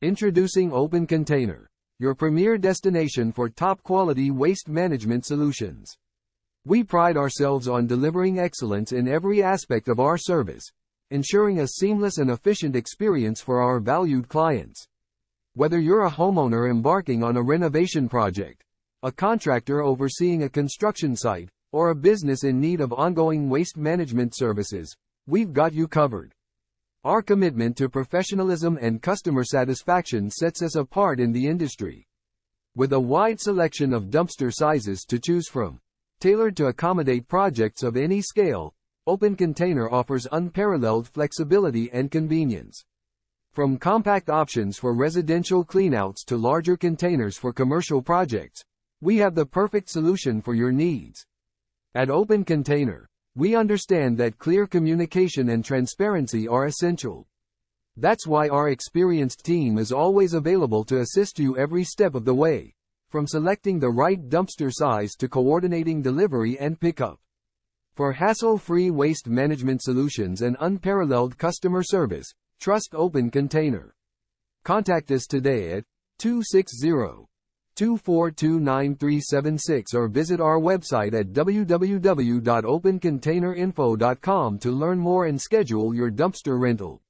Introducing Open Container, your premier destination for top-quality waste management solutions. We pride ourselves on delivering excellence in every aspect of our service, ensuring a seamless and efficient experience for our valued clients. Whether you're a homeowner embarking on a renovation project, a contractor overseeing a construction site, or a business in need of ongoing waste management services, we've got you covered. Our commitment to professionalism and customer satisfaction sets us apart in the industry. With a wide selection of dumpster sizes to choose from, tailored to accommodate projects of any scale, Open Container offers unparalleled flexibility and convenience. From compact options for residential cleanouts to larger containers for commercial projects, we have the perfect solution for your needs. At Open Container, we understand that clear communication and transparency are essential. That's why our experienced team is always available to assist you every step of the way, from selecting the right dumpster size to coordinating delivery and pickup. For hassle-free waste management solutions and unparalleled customer service, trust Open Container. Contact us today at 260-242-9376 or visit our website at www.opencontainerinfo.com to learn more and schedule your dumpster rental.